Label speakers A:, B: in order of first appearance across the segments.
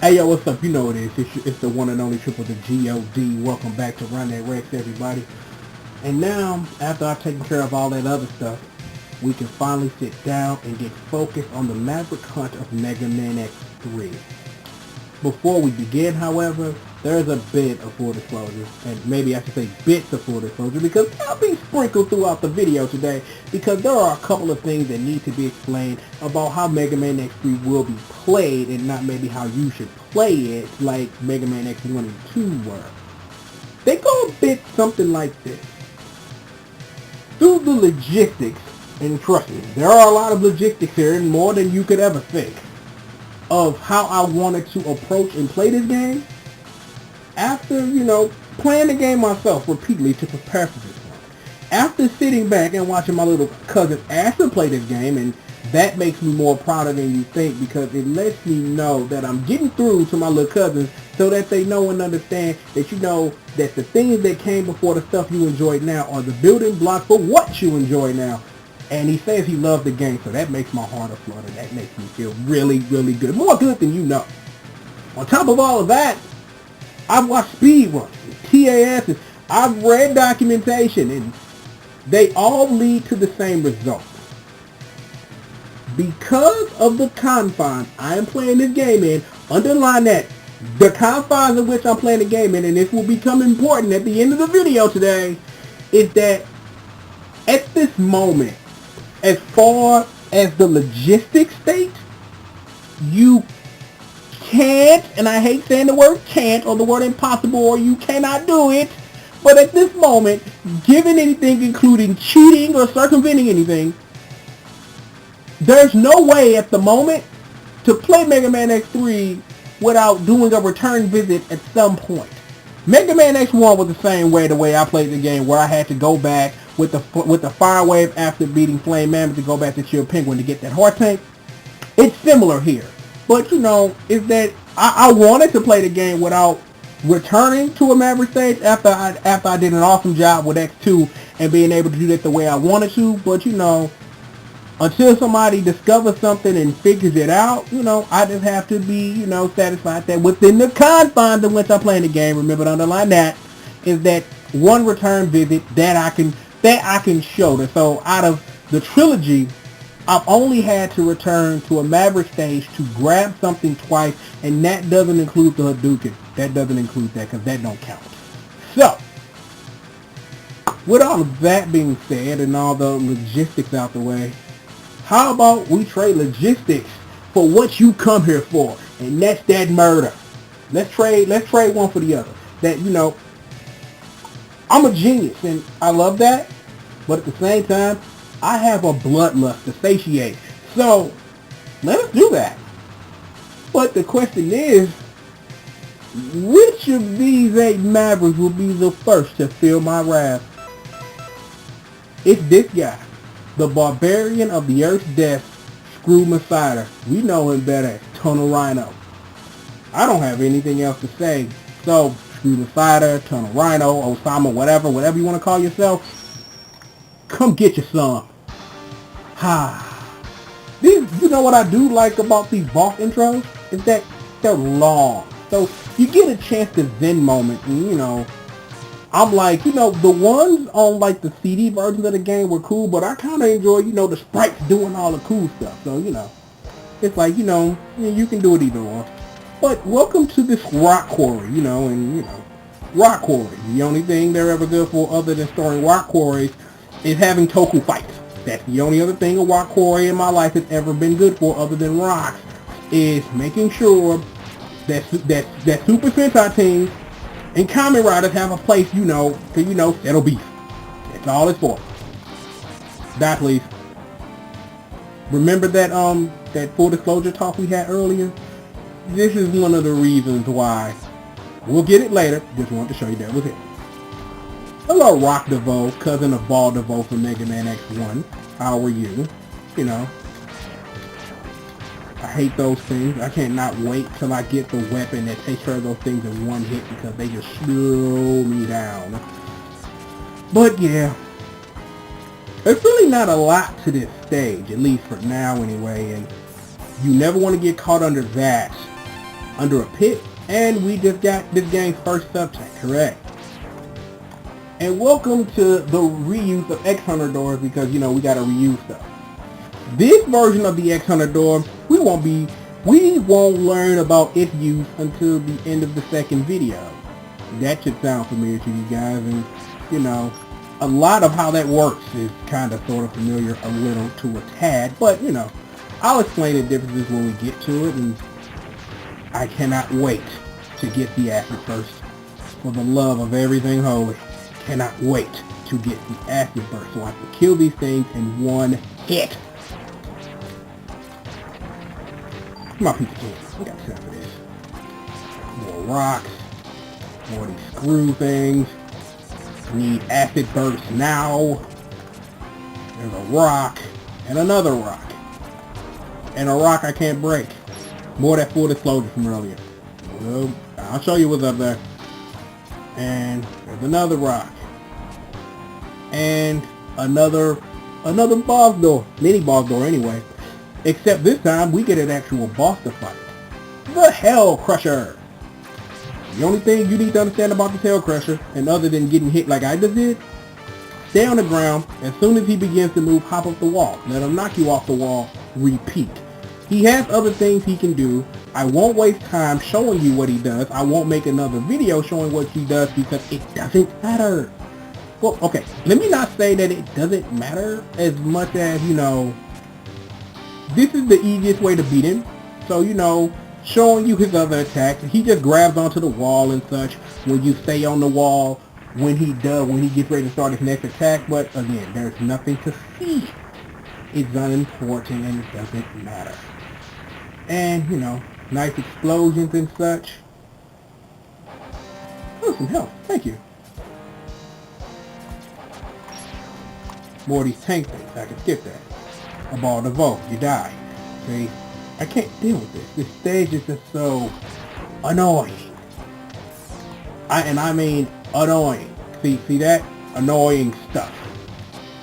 A: Hey yo, what's up? You know what it is. It's the one and only triple the G.O.D. Welcome back to Run That Rex, everybody. And now, after I've taken care of all that other stuff, we can finally sit down and get focused on the Maverick hunt of Mega Man X3. Before we begin, however, there is a bit of full disclosure, and maybe I should say bits of full disclosure, because they'll be sprinkled throughout the video today, because there are a couple of things that need to be explained about how Mega Man X3 will be played, and not maybe how you should play it like Mega Man X1 and 2 were. They go a bit something like this. Through the logistics, and trust me, there are a lot of logistics here, and more than you could ever think, of how I wanted to approach and play this game, after, playing the game myself repeatedly to prepare for this one. After sitting back and watching my little cousin Asher play this game, and that makes me more prouder than you think, because it lets me know that I'm getting through to my little cousins so that they know and understand that that the things that came before the stuff you enjoy now are the building blocks for what you enjoy now. And he says he loved the game, so that makes my heart aflutter. That makes me feel really, really good. More good than you know. On top of all of that, I've watched speedruns, TASs, I've read documentation, and they all lead to the same result. Because of the confines I am playing this game in, underline that, the confines in which I'm playing the game in, and this will become important at the end of the video today, is that at this moment, as far as the logistics state, you can't, and I hate saying the word can't or the word impossible, or you cannot do it, but at this moment, given anything including cheating or circumventing anything, there's no way at the moment to play Mega Man X3 without doing a return visit at some point. Mega Man X1 was the same way, the way I played the game, where I had to go back with the fire wave after beating Flame Mammoth to go back to Chill Penguin to get that heart tank. It's similar here. But is that I wanted to play the game without returning to a Maverick stage after I did an awesome job with X2 and being able to do that the way I wanted to. But until somebody discovers something and figures it out, I just have to be, satisfied that within the confines in which I'm playing the game, remember to underline that, is that one return visit that I can show. And so out of the trilogy, I've only had to return to a Maverick stage to grab something twice, and that doesn't include the Hadouken. That doesn't include that, because that don't count. So, with all of that being said and all the logistics out the way, how about we trade logistics for what you come here for, and that's that murder. Let's trade one for the other. That, I'm a genius, and I love that, but at the same time, I have a bloodlust to satiate. So, let us do that. But the question is, which of these 8 Mavericks will be the first to feel my wrath? It's this guy, the Barbarian of the Earth's Death, Screw Messiah. We know him better as Tunnel Rhino. I don't have anything else to say. So, Screw Messiah, Tunnel Rhino, Osama, whatever you want to call yourself, come get your some. You know what I do like about these boss intros? Is that they're long. So you get a chance to zen moment, and I'm like, the ones on like the CD versions of the game were cool, but I kind of enjoy, the sprites doing all the cool stuff. So, it's like, you can do it either or. But welcome to this rock quarry, rock quarry. The only thing they're ever good for other than storing rock quarries is having Toku fights. That's the only other thing a rock quarry in my life has ever been good for other than rocks, is making sure that Super Sentai teams and Kamen Riders have a place, to, settle beef. That's all it's for. Die, please. Remember that full disclosure talk we had earlier? This is one of the reasons why. We'll get it later. Just wanted to show you that was it. Hello, Rock DeVoe, cousin of Ball DeVoe from Mega Man X1. How are you? I hate those things. I cannot wait till I get the weapon that takes care of those things in one hit, because they just slow me down. But yeah, there's really not a lot to this stage, at least for now anyway, and you never want to get caught under that. under a pit, and we just got this game's first subject correct. And welcome to the reuse of X Hunter doors, because you know we gotta reuse stuff. This version of the X Hunter door, we won't learn about its use until the end of the second video. That should sound familiar to you guys, and you know, a lot of how that works is kind of sort of familiar a little to a tad, but you know, I'll explain the differences when we get to it, and I cannot wait to get the acid burst. For the love of everything holy, cannot wait to get the acid burst so I can kill these things in one hit. Come on, piece of cake. We got time for this. More rocks. More of these screw things. Need acid burst now. There's a rock. And another rock. And a rock I can't break. More of that full disclosure from earlier. Well, I'll show you what's up there. And there's another rock. And another boss door. Mini boss door anyway. Except this time we get an actual boss to fight. The Hell Crusher. The only thing you need to understand about the Hell Crusher, and other than getting hit like I just did, stay on the ground. As soon as he begins to move, hop up the wall. Let him knock you off the wall. Repeat. He has other things he can do. I won't waste time showing you what he does. I won't make another video showing what he does because it doesn't matter. Well, okay, let me not say that it doesn't matter as much as, you know, this is the easiest way to beat him. So, you know, showing you his other attacks. He just grabs onto the wall and such when you stay on the wall when he gets ready to start his next attack. But again, there's nothing to see. It's unimportant and it doesn't matter. And, you know, nice explosions and such. Oh, some health. Thank you. More of these tank things. I can skip that. A ball to vote. You die. See? I can't deal with this. This stage is just so annoying. I mean annoying. See that? Annoying stuff.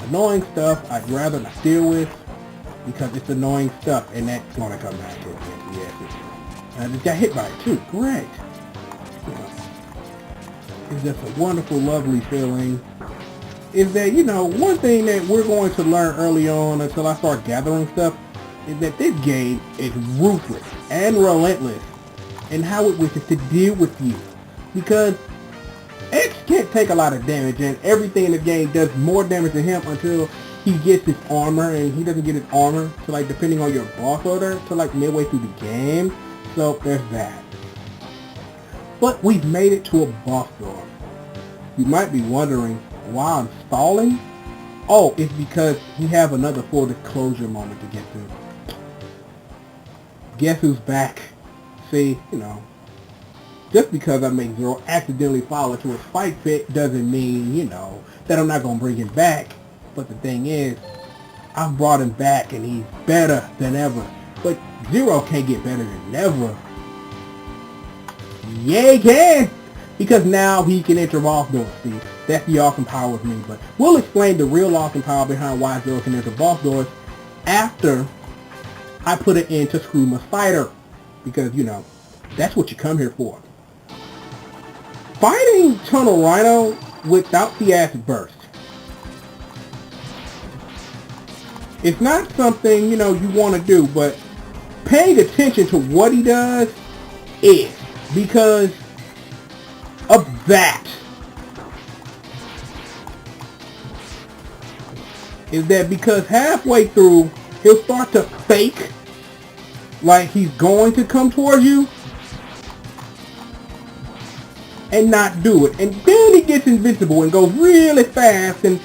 A: Annoying stuff I'd rather not deal with because it's annoying stuff, and that's gonna come back. Yes. I just got hit by it too. Great. You know, it's just a wonderful, lovely feeling. Is that, you know, one thing that we're going to learn early on until I start gathering stuff is that this game is ruthless and relentless in how it wishes to deal with you. Because X can't take a lot of damage, and everything in the game does more damage to him until he gets his armor, and he doesn't get his armor to, like, depending on your boss order, to like midway through the game. So there's that. But we've made it to a boss door. You might be wondering why I'm stalling. Oh, it's because we have another full disclosure moment to get to. Guess who's back? See, you know, just because I make Zero accidentally fall into his fight pit doesn't mean, you know, that I'm not going to bring him back. But the thing is, I've brought him back and he's better than ever. But Zero can't get better than ever. Yeah, he can! Because now he can enter boss doors. See, that's the awesome power of me. But we'll explain the real awesome power behind why Zero can enter boss doors after I put it in to screw my fighter. Because, you know, that's what you come here for. Fighting Tunnel Rhino without the acid burst. It's not something, you know, you want to do, but paying attention to what he does is because of that. Is that because halfway through, he'll start to fake like he's going to come towards you and not do it. And then he gets invincible and goes really fast, and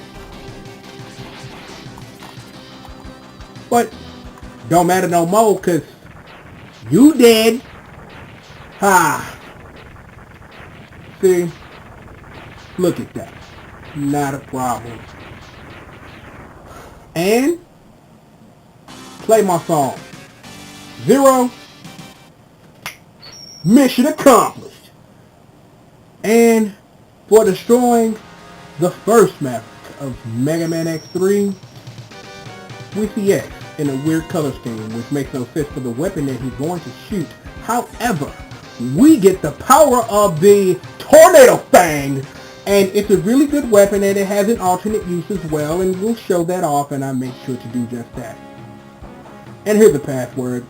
A: but don't matter no more because you dead. Ha. See? Look at that. Not a problem. And play my song. Zero. Mission accomplished. And for destroying the first map of Mega Man X3, we see X in a weird color scheme, which makes no sense for the weapon that he's going to shoot. However, we get the power of the Tornado Fang. And it's a really good weapon, and it has an alternate use as well, and we'll show that off, and I make sure to do just that. And here's the password.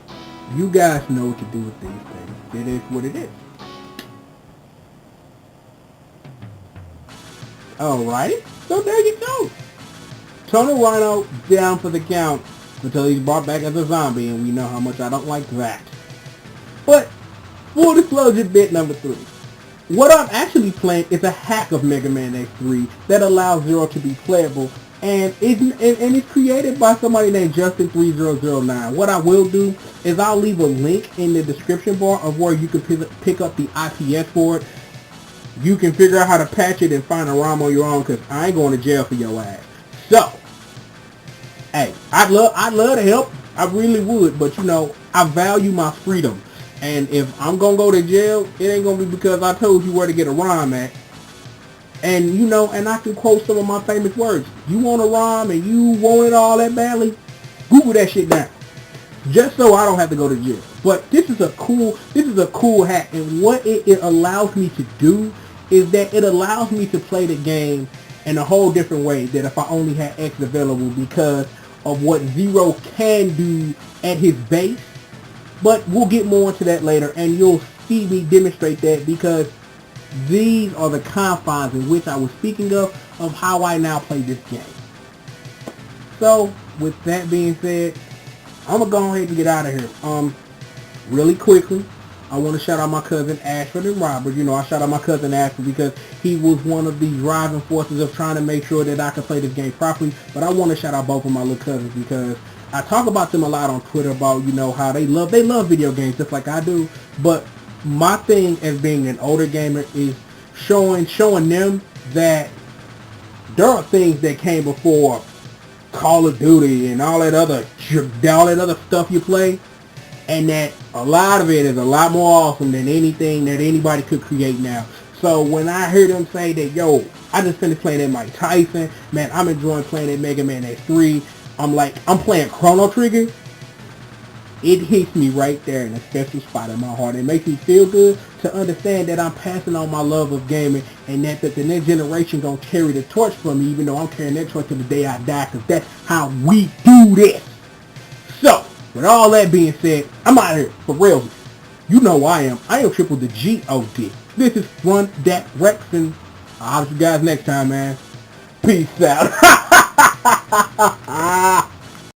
A: You guys know what to do with these things. It is what it is. Alrighty, so there you go. Tony Rhino down for the count until he's brought back as a zombie, and we know how much I don't like that. But, full disclosure, bit number 3. What I'm actually playing is a hack of Mega Man X3 that allows Zero to be playable, and it's created by somebody named Justin3009. What I will do is I'll leave a link in the description bar of where you can pick up the IPS for it. You can figure out how to patch it and find a ROM on your own, because I ain't going to jail for your ass. So, hey, I'd love to help. I really would, but you know, I value my freedom. And if I'm going to go to jail, it ain't going to be because I told you where to get a ROM at. And, you know, and I can quote some of my famous words. You want a ROM and you want it all that badly? Google that shit down. Just so I don't have to go to jail. But this is a cool hack. And what it allows me to do is that it allows me to play the game in a whole different way than if I only had X available, because of what Zero can do at his base. But we'll get more into that later, and you'll see me demonstrate that, because these are the confines in which I was speaking of how I now play this game. So, with that being said, I'm going to go ahead and get out of here. Really quickly, I want to shout out my cousin Ashford and Robert. You know, I shout out my cousin Ashford because he was one of the driving forces of trying to make sure that I could play this game properly. But I want to shout out both of my little cousins, because I talk about them a lot on Twitter about, you know, how they love video games just like I do. But my thing as being an older gamer is showing them that there are things that came before Call of Duty and all that other stuff you play, and that a lot of it is a lot more awesome than anything that anybody could create now. So when I hear them say that, yo, I just finished playing that Mike Tyson, man, I'm enjoying playing that Mega Man X3, I'm like, I'm playing Chrono Trigger, it hits me right there in a special spot in my heart. It makes me feel good to understand that I'm passing on my love of gaming, and that the next generation gonna carry the torch for me, even though I'm carrying that torch to the day I die, because that's how we do this. So, with all that being said, I'm out of here, for real. You know who I am. I am Triple the G.O.D. This is Run That Rex, and I'll see you guys next time, man. Peace out.